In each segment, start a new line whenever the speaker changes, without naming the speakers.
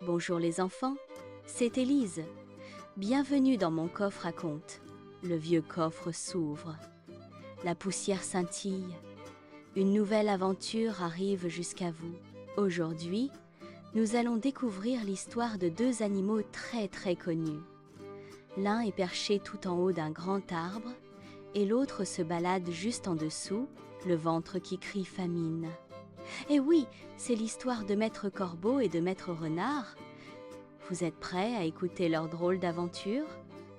Bonjour les enfants, c'est Élise. Bienvenue dans mon coffre à contes. Le vieux coffre s'ouvre. La poussière scintille. Une nouvelle aventure arrive jusqu'à vous. Aujourd'hui, nous allons découvrir l'histoire de deux animaux très connus. L'un est perché tout en haut d'un grand arbre et l'autre se balade juste en dessous, le ventre qui crie famine. Et oui, c'est l'histoire de Maître Corbeau et de Maître Renard. Vous êtes prêts à écouter leur drôle d'aventure?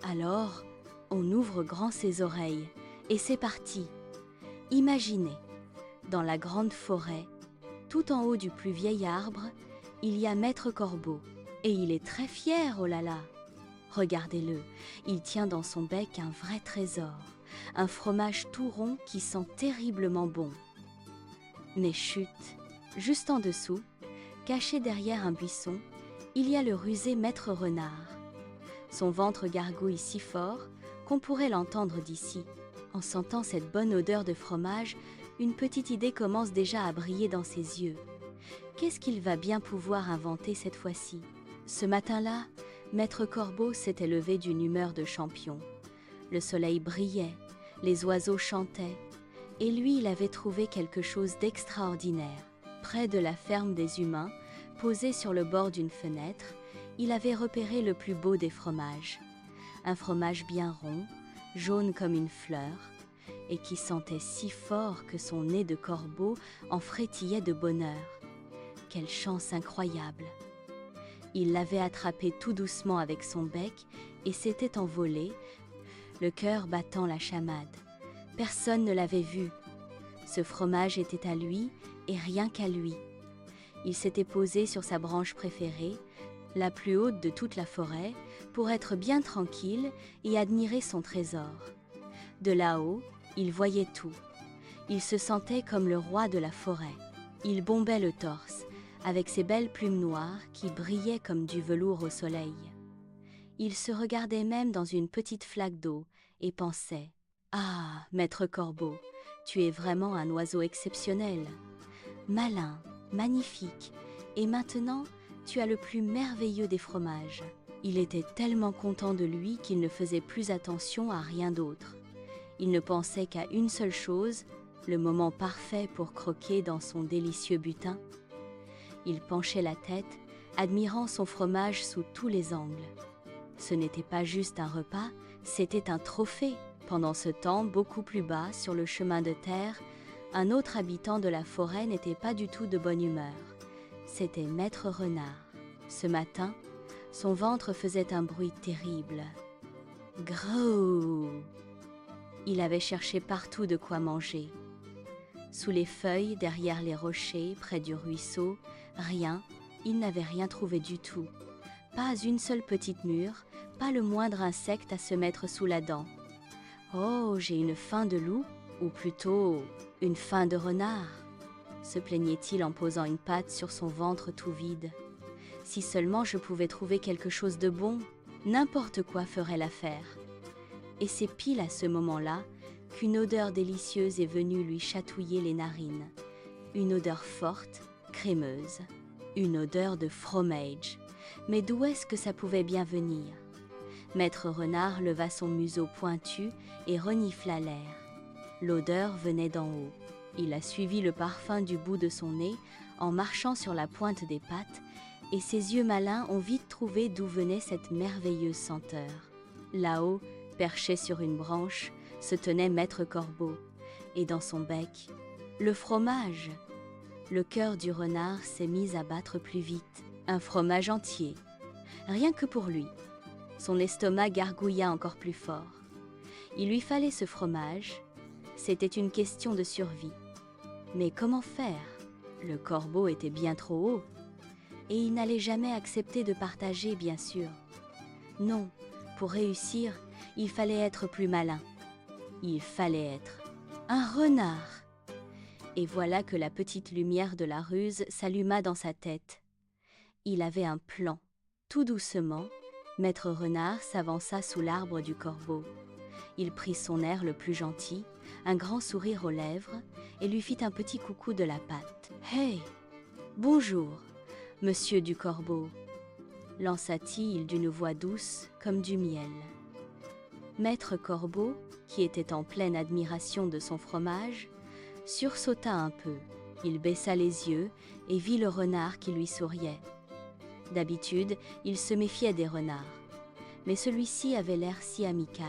Alors, on ouvre grand ses oreilles et c'est parti. Imaginez, dans la grande forêt, tout en haut du plus vieil arbre, il y a Maître Corbeau et il est très fier, oh là là. Regardez-le, il tient dans son bec un vrai trésor, un fromage tout rond qui sent terriblement bon. Mais chut, juste en dessous, caché derrière un buisson, il y a le rusé Maître Renard. Son ventre gargouille si fort qu'on pourrait l'entendre d'ici. En sentant cette bonne odeur de fromage, une petite idée commence déjà à briller dans ses yeux. Qu'est-ce qu'il va bien pouvoir inventer cette fois-ci? Ce matin-là, Maître Corbeau s'était levé d'une humeur de champion. Le soleil brillait, les oiseaux chantaient, et lui, il avait trouvé quelque chose d'extraordinaire. Près de la ferme des humains, posé sur le bord d'une fenêtre, il avait repéré le plus beau des fromages. Un fromage bien rond, jaune comme une fleur, et qui sentait si fort que son nez de corbeau en frétillait de bonheur. Quelle chance incroyable! Il l'avait attrapé tout doucement avec son bec et s'était envolé, le cœur battant la chamade. Personne ne l'avait vu. Ce fromage était à lui et rien qu'à lui. Il s'était posé sur sa branche préférée, la plus haute de toute la forêt, pour être bien tranquille et admirer son trésor. De là-haut, il voyait tout. Il se sentait comme le roi de la forêt. Il bombait le torse, avec ses belles plumes noires qui brillaient comme du velours au soleil. Il se regardait même dans une petite flaque d'eau et pensait « Ah, Maître Corbeau, tu es vraiment un oiseau exceptionnel. Malin, magnifique, et maintenant, tu as le plus merveilleux des fromages. » Il était tellement content de lui qu'il ne faisait plus attention à rien d'autre. Il ne pensait qu'à une seule chose, le moment parfait pour croquer dans son délicieux butin. Il penchait la tête, admirant son fromage sous tous les angles. Ce n'était pas juste un repas, c'était un trophée. Pendant ce temps, beaucoup plus bas, sur le chemin de terre, un autre habitant de la forêt n'était pas du tout de bonne humeur. C'était Maître Renard. Ce matin, son ventre faisait un bruit terrible. Grrrou! Il avait cherché partout de quoi manger. Sous les feuilles, derrière les rochers, près du ruisseau, rien, il n'avait rien trouvé du tout. Pas une seule petite mûre, pas le moindre insecte à se mettre sous la dent. Oh, j'ai une faim de loup, ou plutôt une faim de renard, se plaignait-il en posant une patte sur son ventre tout vide. Si seulement je pouvais trouver quelque chose de bon, n'importe quoi ferait l'affaire. Et c'est pile à ce moment-là qu'une odeur délicieuse est venue lui chatouiller les narines. Une odeur forte, crémeuse, une odeur de fromage. Mais d'où est-ce que ça pouvait bien venir? Maître Renard leva son museau pointu et renifla l'air. L'odeur venait d'en haut. Il a suivi le parfum du bout de son nez en marchant sur la pointe des pattes et ses yeux malins ont vite trouvé d'où venait cette merveilleuse senteur. Là-haut, perché sur une branche, se tenait Maître Corbeau et dans son bec, le fromage. Le cœur du renard s'est mis à battre plus vite. Un fromage entier, rien que pour lui. Son estomac gargouilla encore plus fort. Il lui fallait ce fromage, c'était une question de survie. Mais comment faire? Le corbeau était bien trop haut, et il n'allait jamais accepter de partager, bien sûr. Non, pour réussir, il fallait être plus malin. Il fallait être un renard. Et voilà que la petite lumière de la ruse s'alluma dans sa tête. Il avait un plan. Tout doucement, Maître Renard s'avança sous l'arbre du corbeau. Il prit son air le plus gentil, un grand sourire aux lèvres, et lui fit un petit coucou de la patte. « Hey, bonjour, monsieur du corbeau. lança-t-il d'une voix douce comme du miel. Maître Corbeau, qui était en pleine admiration de son fromage, sursauta un peu. Il baissa les yeux et vit le renard qui lui souriait. D'habitude, il se méfiait des renards, mais celui-ci avait l'air si amical.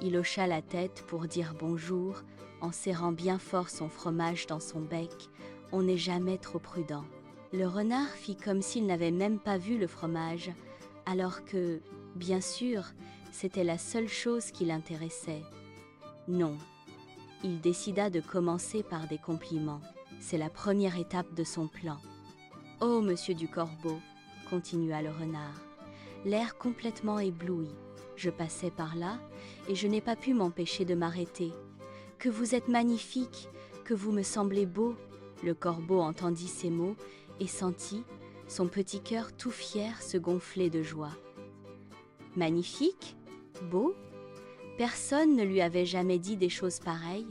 Il hocha la tête pour dire bonjour, en serrant bien fort son fromage dans son bec. On n'est jamais trop prudent. Le renard fit comme s'il n'avait même pas vu le fromage, alors que, bien sûr, c'était la seule chose qui l'intéressait. Non, il décida de commencer par des compliments. C'est la première étape de son plan. « Oh, monsieur du Corbeau !» continua le renard, l'air complètement ébloui. Je passais par là et je n'ai pas pu m'empêcher de m'arrêter. Que vous êtes magnifique, que vous me semblez beau. Le corbeau entendit ces mots et sentit son petit cœur tout fier se gonfler de joie. Magnifique? Beau? Personne ne lui avait jamais dit des choses pareilles.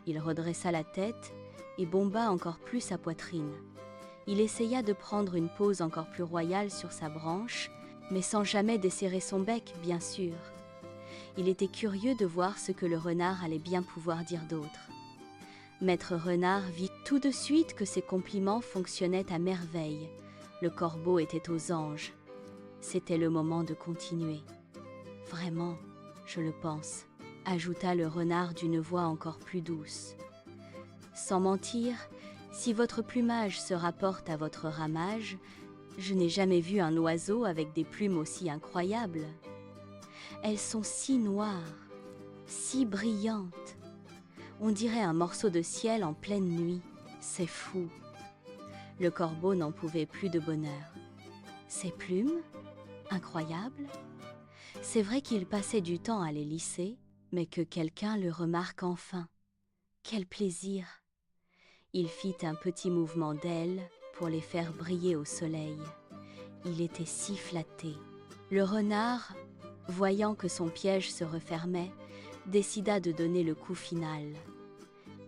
Il redressa la tête et bomba encore plus sa poitrine. Il essaya de prendre une pose encore plus royale sur sa branche, mais sans jamais desserrer son bec, bien sûr. Il était curieux de voir ce que le renard allait bien pouvoir dire d'autre. Maître Renard vit tout de suite que ses compliments fonctionnaient à merveille. Le corbeau était aux anges. C'était le moment de continuer. « Vraiment, je le pense », ajouta le renard d'une voix encore plus douce. « Sans mentir, si votre plumage se rapporte à votre ramage, je n'ai jamais vu un oiseau avec des plumes aussi incroyables. Elles sont si noires, si brillantes. On dirait un morceau de ciel en pleine nuit. C'est fou. » Le corbeau n'en pouvait plus de bonheur. Ces plumes? Incroyables? C'est vrai qu'il passait du temps à les lisser, mais que quelqu'un le remarque enfin. Quel plaisir! Il fit un petit mouvement d'ailes pour les faire briller au soleil. Il était si flatté. Le renard, voyant que son piège se refermait, décida de donner le coup final.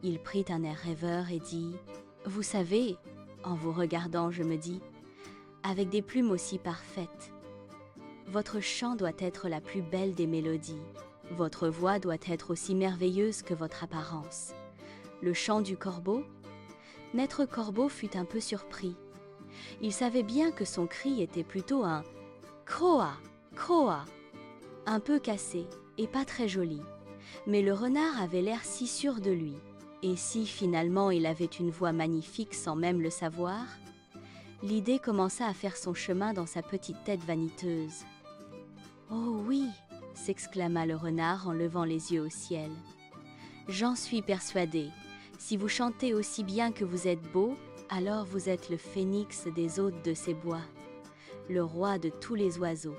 Il prit un air rêveur et dit « Vous savez, en vous regardant, je me dis, avec des plumes aussi parfaites, votre chant doit être la plus belle des mélodies. Votre voix doit être aussi merveilleuse que votre apparence. Le chant du corbeau ?» Maître Corbeau fut un peu surpris. Il savait bien que son cri était plutôt un « croa, croa », un peu cassé et pas très joli. Mais le renard avait l'air si sûr de lui. Et si finalement il avait une voix magnifique sans même le savoir? L'idée commença à faire son chemin dans sa petite tête vaniteuse. « Oh oui !» s'exclama le renard en levant les yeux au ciel. « J'en suis persuadé. Si vous chantez aussi bien que vous êtes beau, alors vous êtes le phénix des hôtes de ces bois, le roi de tous les oiseaux.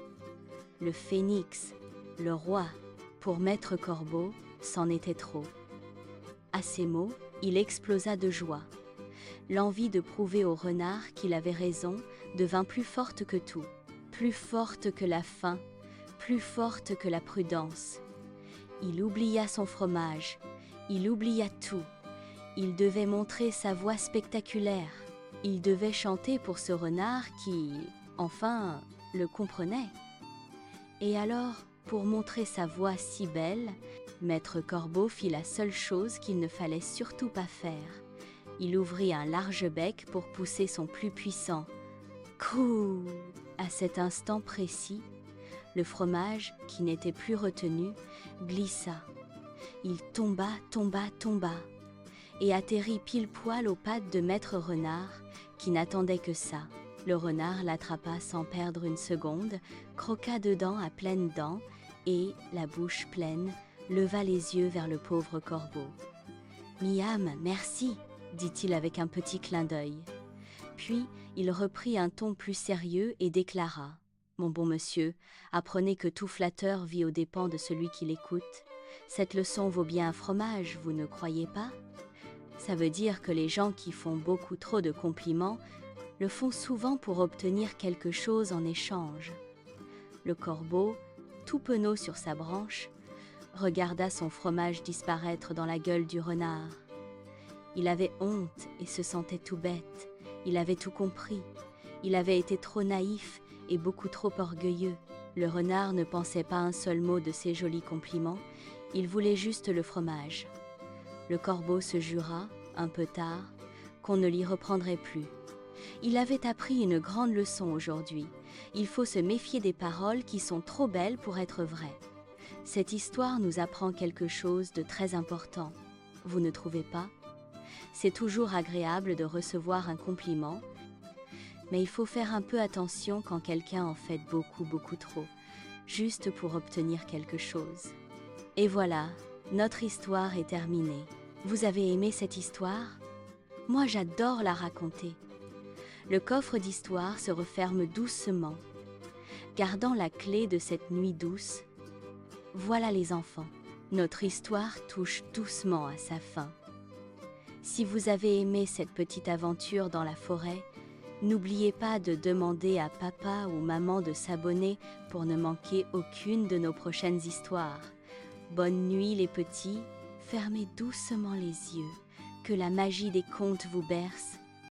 Le phénix, le roi, pour Maître Corbeau, c'en était trop. » À ces mots, il explosa de joie. L'envie de prouver au renard qu'il avait raison devint plus forte que tout, plus forte que la faim, plus forte que la prudence. Il oublia son fromage, il oublia tout. Il devait montrer sa voix spectaculaire. Il devait chanter pour ce renard qui, enfin, le comprenait. Et alors, pour montrer sa voix si belle, Maître Corbeau fit la seule chose qu'il ne fallait surtout pas faire. Il ouvrit un large bec pour pousser son plus puissant « Crou !» À cet instant précis, le fromage, qui n'était plus retenu, glissa. Il tomba, tomba, tomba, et atterrit pile poil aux pattes de Maître Renard, qui n'attendait que ça. Le renard l'attrapa sans perdre une seconde, croqua dedans à pleines dents, et, la bouche pleine, leva les yeux vers le pauvre corbeau. « Miam, merci !» dit-il avec un petit clin d'œil. Puis, il reprit un ton plus sérieux et déclara « Mon bon monsieur, apprenez que tout flatteur vit aux dépens de celui qui l'écoute. Cette leçon vaut bien un fromage, vous ne croyez pas? Ça veut dire que les gens qui font beaucoup trop de compliments le font souvent pour obtenir quelque chose en échange. » Le corbeau, tout penaud sur sa branche, regarda son fromage disparaître dans la gueule du renard. Il avait honte et se sentait tout bête. Il avait tout compris. Il avait été trop naïf et beaucoup trop orgueilleux. Le renard ne pensait pas un seul mot de ces jolis compliments, il voulait juste le fromage. Le corbeau se jura, un peu tard, qu'on ne l'y reprendrait plus. Il avait appris une grande leçon aujourd'hui. Il faut se méfier des paroles qui sont trop belles pour être vraies. Cette histoire nous apprend quelque chose de très important. Vous ne trouvez pas ? C'est toujours agréable de recevoir un compliment, mais il faut faire un peu attention quand quelqu'un en fait beaucoup trop, juste pour obtenir quelque chose. Et voilà, notre histoire est terminée. Vous avez aimé cette histoire ? Moi, j'adore la raconter. Le coffre d'histoire se referme doucement, gardant la clé de cette nuit douce. Voilà les enfants, notre histoire touche doucement à sa fin. Si vous avez aimé cette petite aventure dans la forêt, n'oubliez pas de demander à papa ou maman de s'abonner pour ne manquer aucune de nos prochaines histoires. Bonne nuit les petits, fermez doucement les yeux, que la magie des contes vous berce